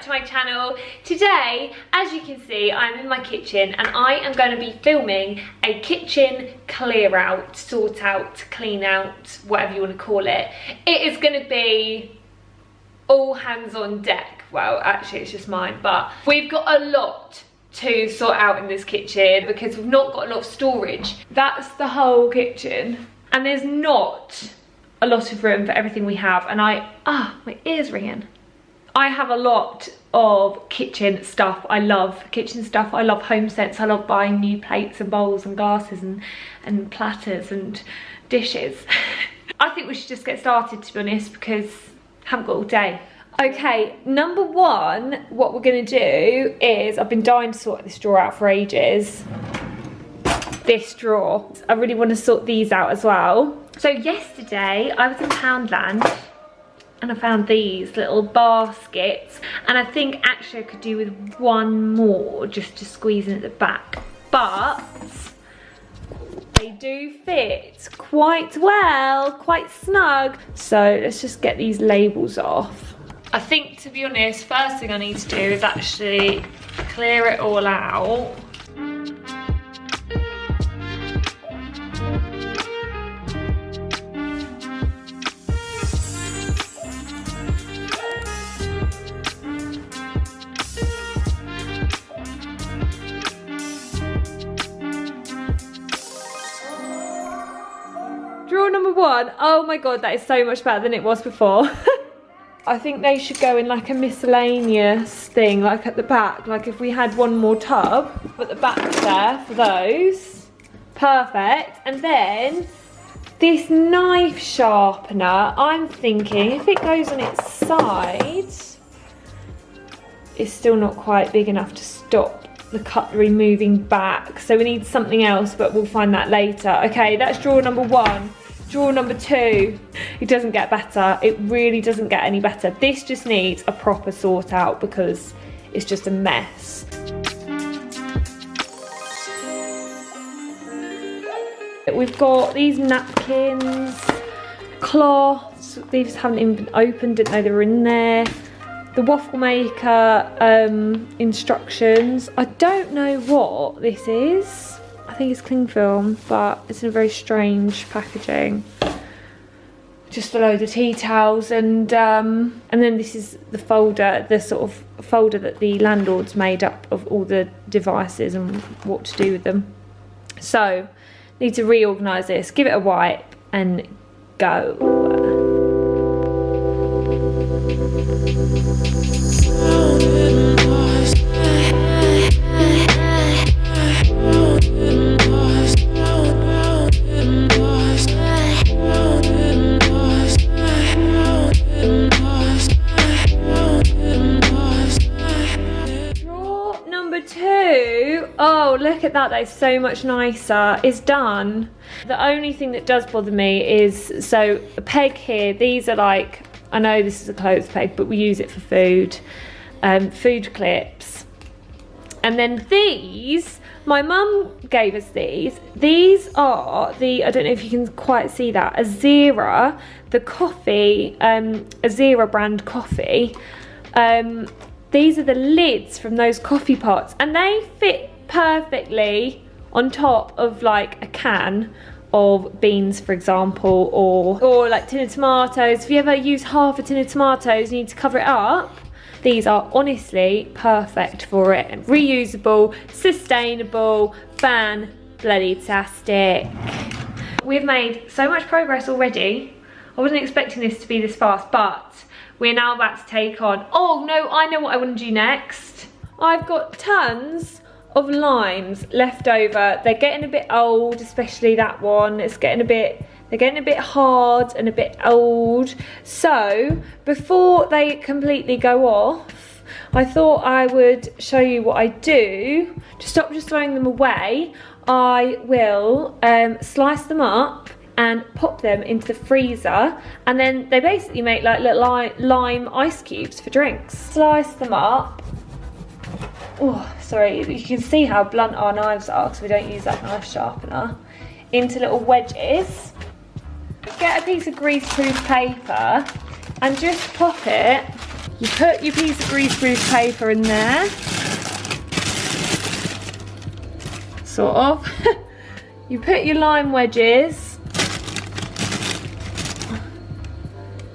back to my channel. Today, as you can see, I'm in my kitchen and I am going to be filming a kitchen clear out, sort out, clean out, whatever you want to call it. It is going to be all hands on deck. Well, actually it's just mine, but we've got a lot to sort out in this kitchen because we've not got a lot of storage. That's the whole kitchen and there's not a lot of room for everything we have, and my ear's ringing. I have a lot of kitchen stuff. I love kitchen stuff. I love home scents. I love buying new plates and bowls and glasses and platters and dishes. I think we should just get started, to be honest, because I haven't got all day. Okay, number one, what we're gonna do is, I've been dying to sort this drawer out for ages. This drawer. I really want to sort these out as well. So yesterday I was in Poundland and I found these little baskets, and I think actually I could do with one more just to squeeze in at the back, but they do fit quite well, quite snug. So let's just get these labels off. I think, to be honest, first thing I need to do is actually clear it all out. Drawer number one. Oh my god, that is so much better than it was before. I think they should go in like a miscellaneous thing, like at the back. Like if we had one more tub at the back there for those. Perfect. And then this knife sharpener, I'm thinking if it goes on its side, it's still not quite big enough to stop the cutlery moving back. So we need something else, but we'll find that later. Okay, that's drawer number one. Drawer number two, it doesn't get better. It really doesn't get any better. This just needs a proper sort out because it's just a mess. We've got these napkins, cloths. These haven't even been opened, didn't know they were in there. The waffle maker instructions. I don't know what this is. I think it's cling film, but it's in a very strange packaging. Just a load of tea towels, and then this is the folder, the sort of folder that the landlord's made up of all the devices and what to do with them. So, need to reorganise this, give it a wipe, and go. Oh, look at that, that is so much nicer. It's done. The only thing that does bother me is, so a peg here, these are like, I know this is a clothes peg, but we use it for food, food clips. And then these, my mum gave us these. These are the, I don't know if you can quite see that, Azera, the coffee, Azera brand coffee. These are the lids from those coffee pots, and they fit perfectly on top of like a can of beans, for example, or like tin of tomatoes. If you ever use half a tin of tomatoes, you need to cover it up. These are honestly perfect for it, and reusable, sustainable, fan-bloody-tastic. We've made so much progress already. I wasn't expecting this to be this fast, but we're now about to take on, oh no, I know what I want to do next. I've got tons of limes left over. They're getting a bit old, especially that one. They're getting a bit hard and a bit old. So before they completely go off, I thought I would show you what I do. To stop just throwing them away, I will slice them up and pop them into the freezer, and then they basically make like little lime ice cubes for drinks. Slice them up. Oh, sorry, you can see how blunt our knives are because we don't use that knife sharpener. Into little wedges. Get a piece of greaseproof paper and just pop it You put your piece of greaseproof paper in there. Sort of. You put your lime wedges.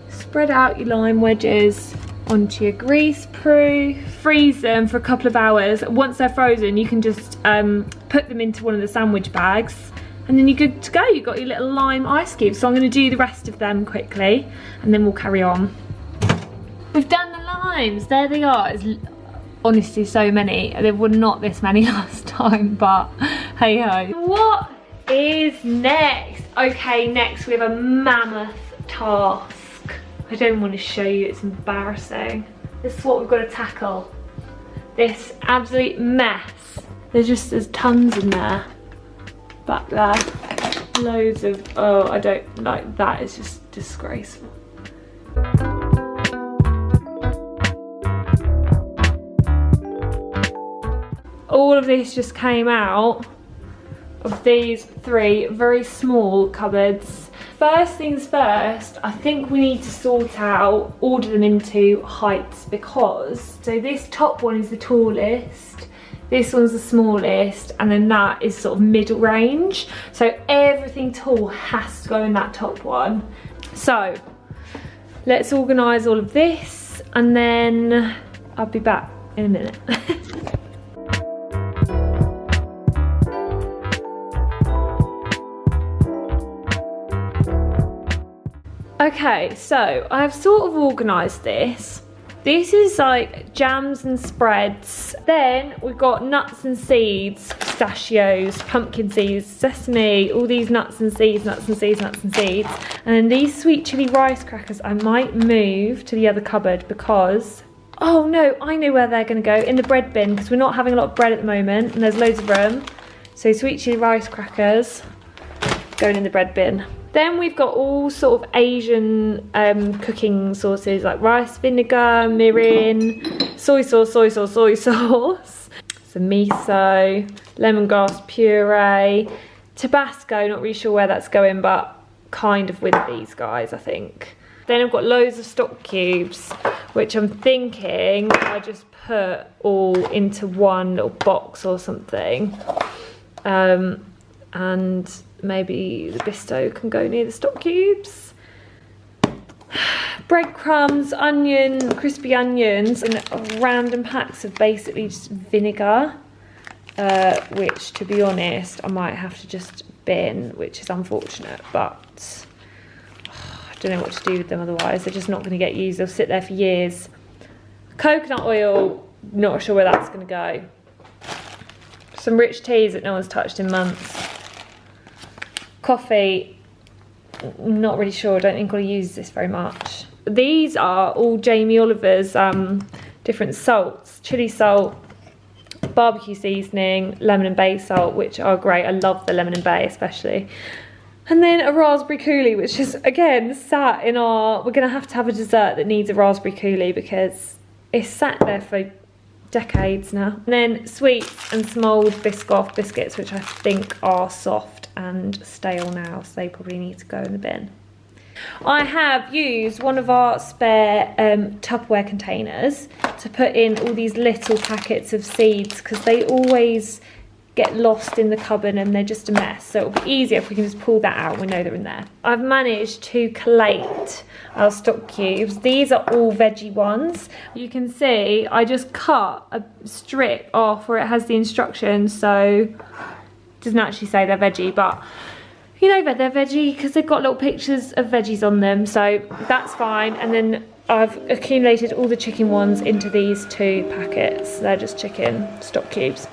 Spread out your lime wedges onto your greaseproof. Freeze them for a couple of hours. Once they're frozen, you can just put them into one of the sandwich bags, and then you're good to go. You've got your little lime ice cubes. So I'm going to do the rest of them quickly, and then we'll carry on. We've done the limes. There they are. It's honestly so many. There were not this many last time, but hey ho. What is next? Okay, next we have a mammoth task. I don't want to show you, it's embarrassing. This is what we've got to tackle. This absolute mess. There's tons in there. Back there. Loads of, oh, I don't like that. It's just disgraceful. All of this just came out of these 3 very small cupboards. First things first, I think we need to order them into heights, because, so this top one is the tallest, this one's the smallest, and then that is sort of middle range. So everything tall has to go in that top one. So let's organise all of this, and then I'll be back in a minute. Okay, so I've sort of organised this. This is like jams and spreads. Then we've got nuts and seeds, pistachios, pumpkin seeds, sesame, all these nuts and seeds, nuts and seeds, nuts and seeds. And then these sweet chili rice crackers I might move to the other cupboard because, oh no, I know where they're gonna go, in the bread bin, because we're not having a lot of bread at the moment and there's loads of room. So sweet chili rice crackers going in the bread bin. Then we've got all sort of Asian cooking sauces like rice vinegar, mirin, soy sauce, some miso, lemongrass puree, Tabasco, not really sure where that's going, but kind of with these guys, I think. Then I've got loads of stock cubes, which I'm thinking I just put all into one little box or something. And maybe the Bisto can go near the stock cubes. Breadcrumbs, onion, crispy onions, and random packs of basically just vinegar, which, to be honest, I might have to just bin, which is unfortunate, but I don't know what to do with them otherwise. They're just not going to get used. They'll sit there for years. Coconut oil, not sure where that's going to go. Some rich teas that no one's touched in months. Coffee, not really sure, I don't think I'll use this very much. These are all Jamie Oliver's different salts, chili salt, barbecue seasoning, lemon and bay salt, which are great. I love the lemon and bay especially. And then a raspberry coulis, which is again sat in our, we're gonna have to have a dessert that needs a raspberry coulis because it's sat there for decades now. And then sweets and smolled Biscoff biscuits, which I think are soft and stale now, so they probably need to go in the bin. I have used one of our spare Tupperware containers to put in all these little packets of seeds because they always get lost in the cupboard and they're just a mess, so it'll be easier if we can just pull that out and we know they're in there. I've managed to collate our stock cubes. These are all veggie ones. You can see I just cut a strip off where it has the instructions, so it doesn't actually say they're veggie, but you know that they're veggie because they've got little pictures of veggies on them, so that's fine. And then I've accumulated all the chicken ones into these 2 packets. They're just chicken stock cubes.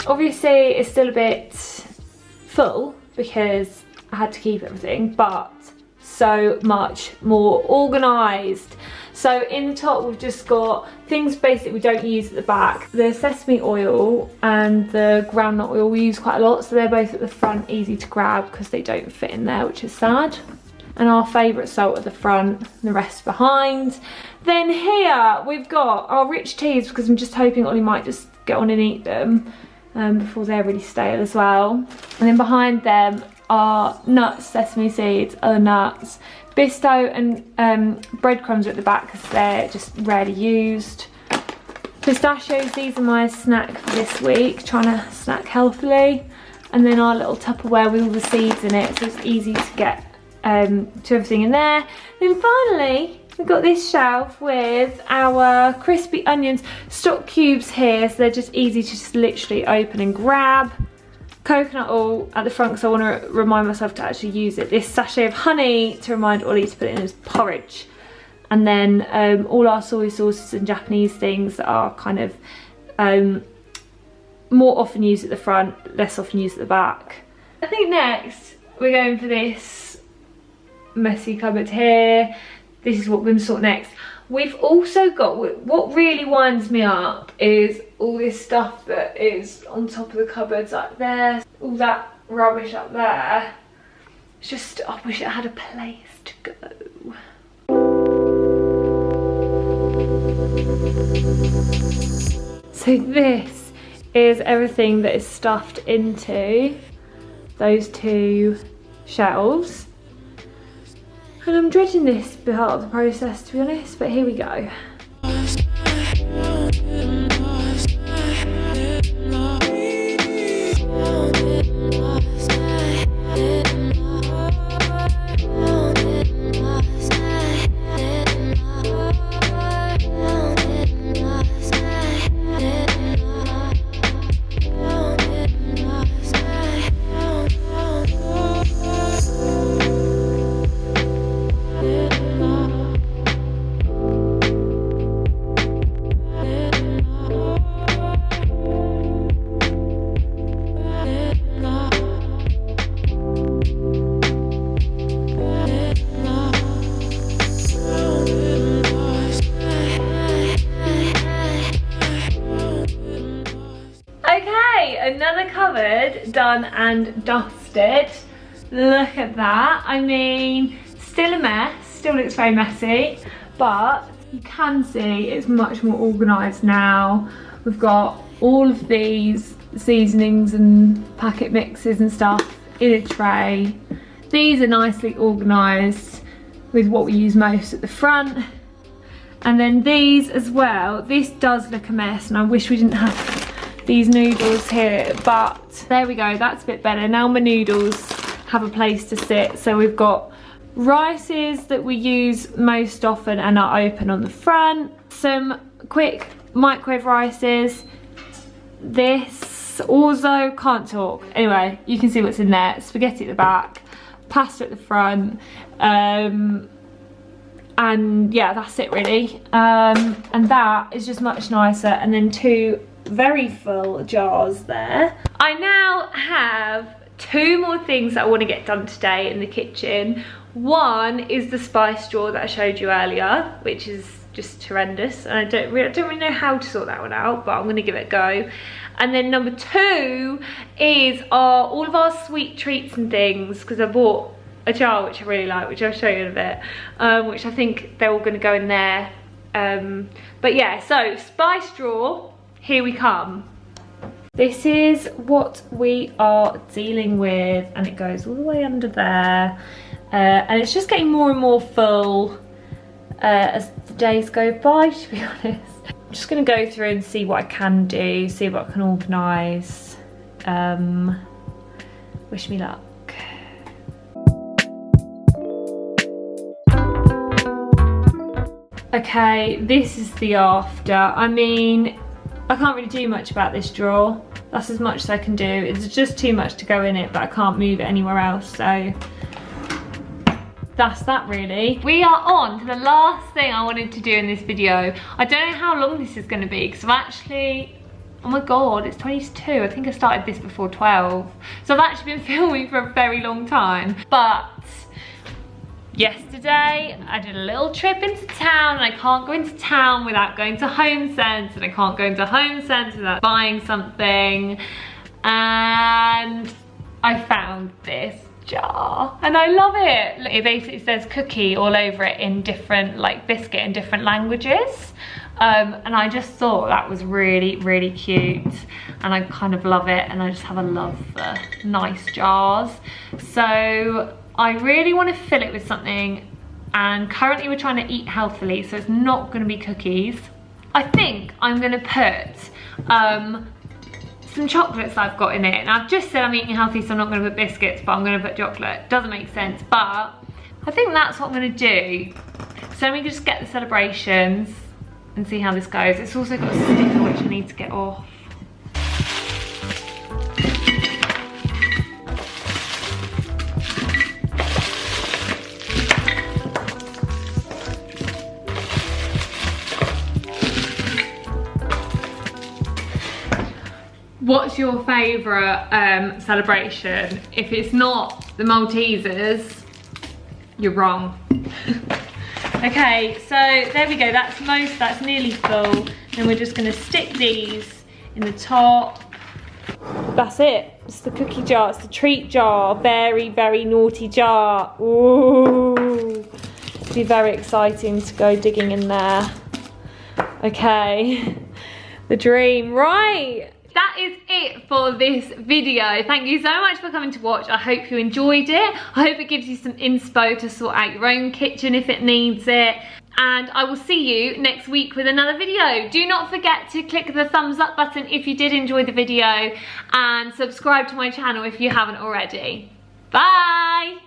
Obviously it's still a bit full because I had to keep everything, but so much more organised. So in the top we've just got things basically we don't use at the back. The sesame oil and the groundnut oil we use quite a lot, so they're both at the front, easy to grab because they don't fit in there, which is sad. and our favourite salt at the front, and the rest behind. Then here we've got our rich teas, because I'm just hoping Ollie might just get on and eat them before they're really stale as well. And then behind them are nuts, sesame seeds, other nuts. Bisto and breadcrumbs are at the back because they're just rarely used. Pistachios, these are my snack for this week, trying to snack healthily. And then our little Tupperware with all the seeds in it, so it's easy to get to everything in there. Then finally, we've got this shelf with our crispy onions, stock cubes here, so they're just easy to just literally open and grab. Coconut oil at the front because I want to remind myself to actually use it. This sachet of honey to remind Ollie to put it in his porridge. And then all our soy sauces and Japanese things that are kind of more often used at the front, less often used at the back. I think next we're going for this messy cupboard here. This is what we're going to sort next. We've also got, what really winds me up is all this stuff that is on top of the cupboards up there. All that rubbish up there. It's just, I wish it had a place to go. So this is everything that is stuffed into those two shelves. And I'm dreading this part of the process, to be honest, but here we go. Another cupboard done and dusted. Look at that. I mean, still a mess, still looks very messy, but you can see it's much more organised now. We've got all of these seasonings and packet mixes and stuff in a tray. These are nicely organised with what we use most at the front. And then these as well. This does look a mess and I wish we didn't have these noodles here, but there we go, that's a bit better. Now my noodles have a place to sit. So we've got rices that we use most often and are open on the front, some quick microwave rices, this orzo, can't talk, anyway, you can see what's in there, spaghetti at the back, pasta at the front, and yeah, that's it really. And that is just much nicer. And then two very full jars there. I now have two more things that I want to get done today in the kitchen. One is the spice drawer that I showed you earlier, which is just horrendous, and I don't really know how to sort that one out, but I'm going to give it a go. And then number two is all of our sweet treats and things, because I bought a jar which I really like, which I'll show you in a bit, which I think they're all going to go in there. But yeah, so spice drawer, here we come. This is what we are dealing with, and it goes all the way under there, and it's just getting more and more full as the days go by, to be honest. I'm just going to go through and see what I can do, see what I can organise. Wish me luck. Okay, this is the after. I mean, I can't really do much about this drawer. That's as much as I can do. It's just too much to go in it, but I can't move it anywhere else, so that's that really. We are on to the last thing I wanted to do in this video. I don't know how long this is going to be, because I've actually, oh my god, it's 20 to 2. I think I started this before 12. So I've actually been filming for a very long time. But yesterday I did a little trip into town, and I can't go into town without going to Home Sense, and I can't go into Home Sense without buying something. And I found this jar, and I love it. It basically says cookie all over it in different, like biscuit in different languages. And I just thought that was really, really cute, and I kind of love it, and I just have a love for nice jars. So I really want to fill it with something, and currently we're trying to eat healthily, so it's not going to be cookies. I think I'm going to put some chocolates I've got in it, and I've just said I'm eating healthy, so I'm not going to put biscuits, but I'm going to put chocolate. Doesn't make sense, but I think that's what I'm going to do. So let me just get the celebrations and see how this goes. It's also got a sticker which I need to get off. What's your favourite celebration? If it's not the Maltesers, you're wrong. Okay, so there we go, that's nearly full. Then we're just gonna stick these in the top. That's it, it's the cookie jar, it's the treat jar. Very, very naughty jar. Ooh, be very exciting to go digging in there. Okay, the dream, right. That is it for this video. Thank you so much for coming to watch. I hope you enjoyed it. I hope it gives you some inspo to sort out your own kitchen if it needs it. And I will see you next week with another video. Do not forget to click the thumbs up button if you did enjoy the video, and subscribe to my channel if you haven't already. Bye!